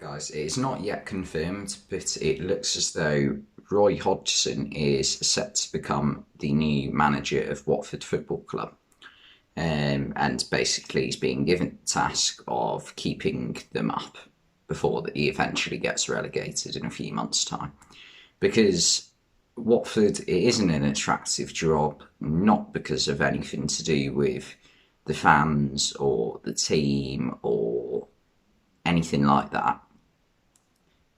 guys, it is not yet confirmed, but it looks as though Roy Hodgson is set to become the new manager of Watford Football Club. And basically, he's being given the task of keeping them up before he eventually gets relegated in a few months' time. Because Watford, it isn't an attractive job, not because of anything to do with the fans or the team or anything like that.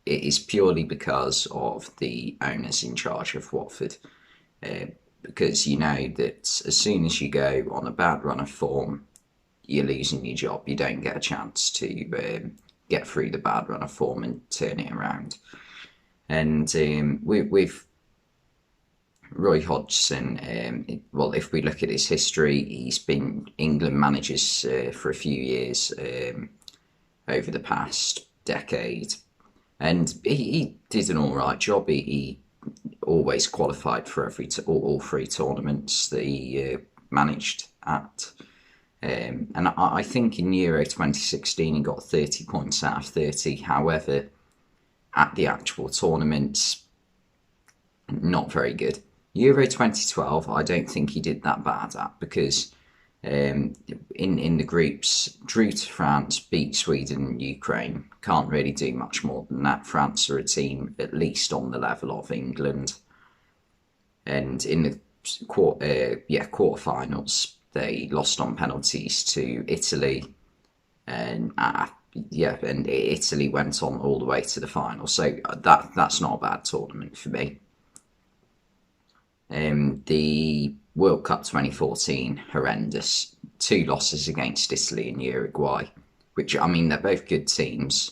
It is purely because of the owners in charge of Watford. Because you know that as soon as you go on a bad run of form, you're losing your job. You don't get a chance to get through the bad run of form and turn it around. And with Roy Hodgson, well, if we look at his history, he's been England managers for a few years over the past decade. And he did an all right job. He always qualified for all three tournaments that he managed at. And I think in Euro 2016 he got 30 points out of 30. However, at the actual tournaments, not very good. Euro 2012, I don't think he did that bad at, because in the groups, drew to France, beat Sweden and Ukraine. Can't really do much more than that. France are a team at least on the level of England. And in the quarterfinals, they lost on penalties to Italy, and Italy went on all the way to the final. So that's not a bad tournament for me. The World Cup 2014, horrendous. 2 losses against Italy and Uruguay, which, I mean, they're both good teams.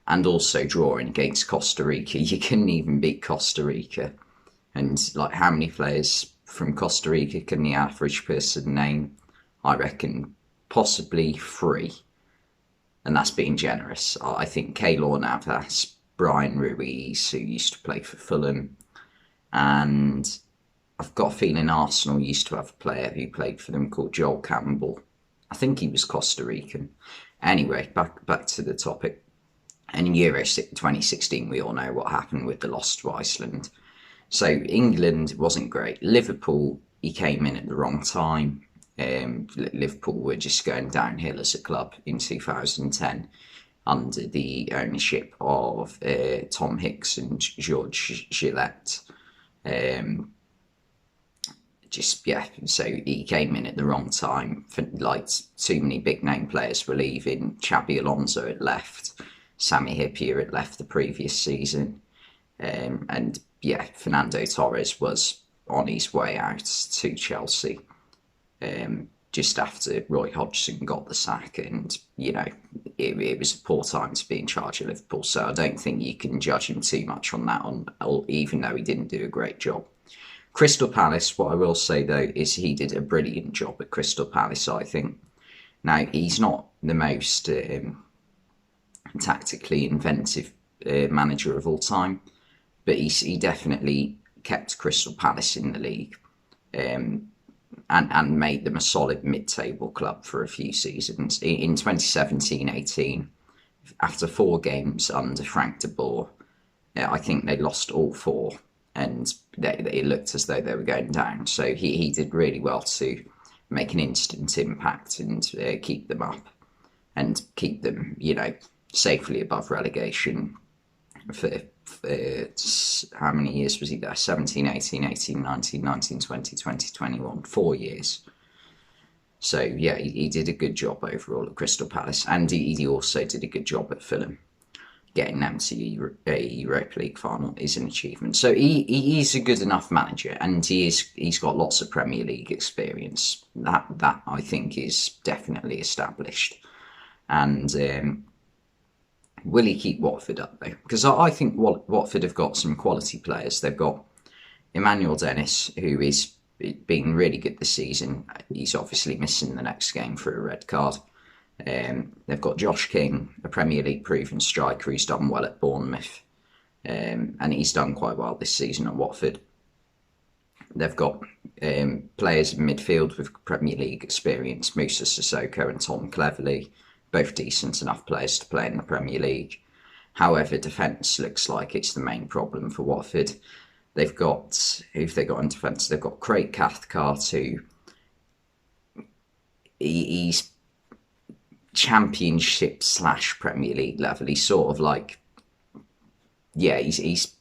And also drawing against Costa Rica. You couldn't even beat Costa Rica. And, like, how many players from Costa Rica can the average person name? I reckon possibly 3. And that's being generous. I think Keylor Navas, Brian Ruiz, who used to play for Fulham, and I've got a feeling Arsenal used to have a player who played for them called Joel Campbell. I think he was Costa Rican. Anyway, back to the topic. And in Euro 2016, we all know what happened with the loss to Iceland. So England wasn't great. Liverpool, he came in at the wrong time. Liverpool were just going downhill as a club in 2010 under the ownership of Tom Hicks and George Gillette. So he came in at the wrong time. Like, too many big name players were leaving. Xabi Alonso had left. Sami Hyypiä had left the previous season. Fernando Torres was on his way out to Chelsea just after Roy Hodgson got the sack. And, you know, it was a poor time to be in charge of Liverpool. So I don't think you can judge him too much on that, even though he didn't do a great job. Crystal Palace, what I will say though, is he did a brilliant job at Crystal Palace, I think. Now, he's not the most tactically inventive manager of all time, but he definitely kept Crystal Palace in the league and made them a solid mid-table club for a few seasons. In 2017-18, after 4 games under Frank de Boer, I think they lost all 4. And it looked as though they were going down. So he did really well to make an instant impact and keep them up and keep them, you know, safely above relegation for how many years was he there? 17, 18, 18, 19, 19, 20, 20, 21, 4 years. So, yeah, he did a good job overall at Crystal Palace. And he also did a good job at Fulham. Getting them to a Europa League final is an achievement. So he's a good enough manager, and he's got lots of Premier League experience. That I think is definitely established. And will he keep Watford up though? Because I think Watford have got some quality players. They've got Emmanuel Dennis, who is being really good this season. He's obviously missing the next game for a red card. They've got Josh King, a Premier League proven striker who's done well at Bournemouth, and he's done quite well this season at Watford. They've got players in midfield with Premier League experience, Moussa Sissoko and Tom Cleverley, both decent enough players to play in the Premier League. However, defence looks like it's the main problem for Watford. They've got, who've they got in defence? They've got Craig Cathcart, who he's Championship / Premier League level. He's sort of like, yeah, he's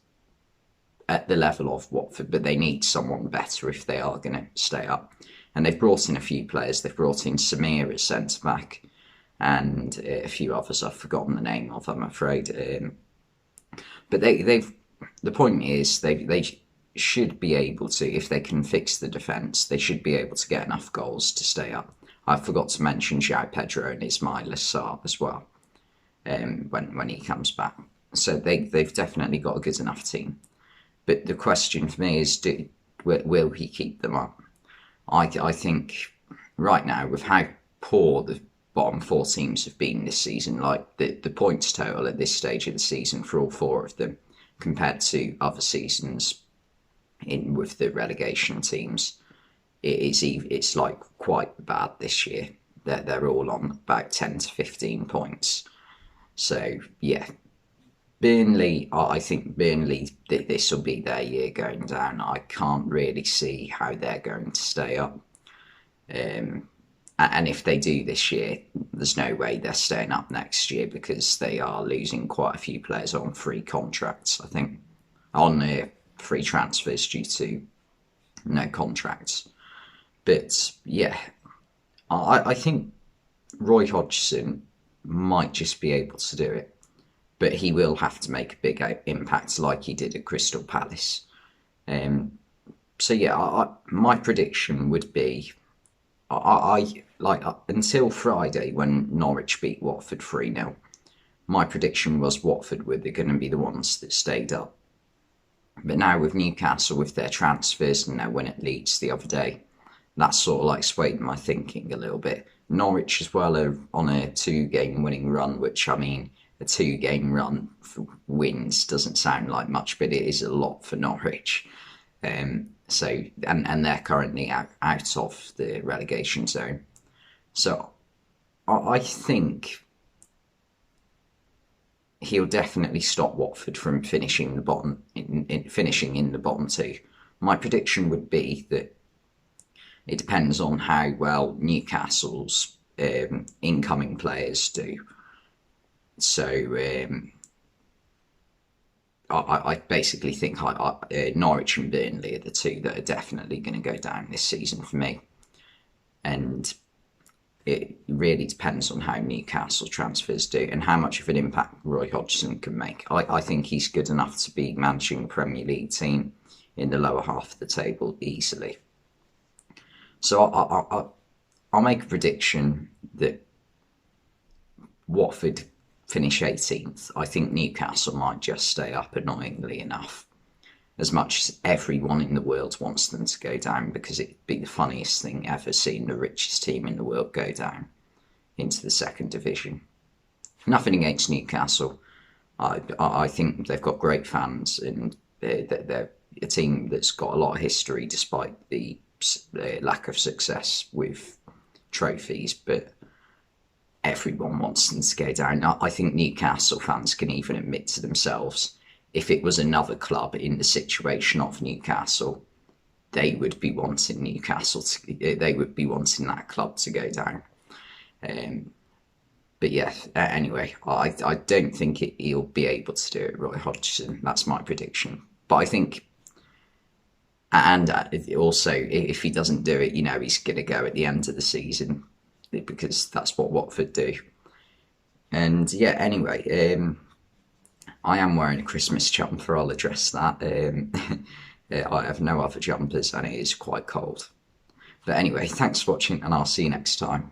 at the level of Watford, but they need someone better if they are going to stay up. And they've brought in a few players. They've brought in Samir as centre back, and a few others I've forgotten the name of, I'm afraid. But they've. The point is they should be able to, if they can fix the defence, they should be able to get enough goals to stay up. I forgot to mention João Pedro and Ismail Assar as well when he comes back. So they've definitely got a good enough team. But the question for me is, will he keep them up? I think right now, with how poor the bottom 4 teams have been this season, like the points total at this stage of the season for all 4 of them, compared to other seasons with the relegation teams, it's like quite bad this year. They're all on about 10 to 15 points. So yeah, Burnley, I think Burnley, this will be their year going down. I can't really see how they're going to stay up. And if they do this year, there's no way they're staying up next year, because they are losing quite a few players on free contracts, I think, on free transfers due to no contracts. But yeah, I think Roy Hodgson might just be able to do it, but he will have to make a big impact like he did at Crystal Palace. So yeah, my prediction would be, until Friday when Norwich beat Watford 3-0, my prediction was Watford were going to be the ones that stayed up. But now with Newcastle, with their transfers and their win at Leeds the other day, that's sort of like swayed my thinking a little bit. Norwich as well are on a 2-game winning run, which, I mean, a 2-game run for wins doesn't sound like much, but it is a lot for Norwich. So they're currently out of the relegation zone. So I think he'll definitely stop Watford from finishing the bottom finishing in the bottom 2. My prediction would be that it depends on how well Newcastle's incoming players do. So I basically think Norwich and Burnley are the 2 that are definitely going to go down this season for me. And it really depends on how Newcastle transfers do and how much of an impact Roy Hodgson can make. I think he's good enough to be managing a Premier League team in the lower half of the table easily. So I'll make a prediction that Watford finish 18th. I think Newcastle might just stay up, annoyingly enough, as much as everyone in the world wants them to go down, because it'd be the funniest thing ever seeing the richest team in the world go down into the 2nd division. Nothing against Newcastle. I think they've got great fans, and they're a team that's got a lot of history despite the lack of success with trophies, but everyone wants them to go down. I think Newcastle fans can even admit to themselves, if it was another club in the situation of Newcastle, they would be wanting they would be wanting that club to go down. But yeah, anyway, I don't think he'll be able to do it, Roy Hodgson. That's my prediction. But I think, and also, if he doesn't do it, he's going to go at the end of the season, because that's what Watford do. And yeah, anyway, I am wearing a Christmas jumper, I'll address that. I have no other jumpers and it is quite cold. But anyway, thanks for watching and I'll see you next time.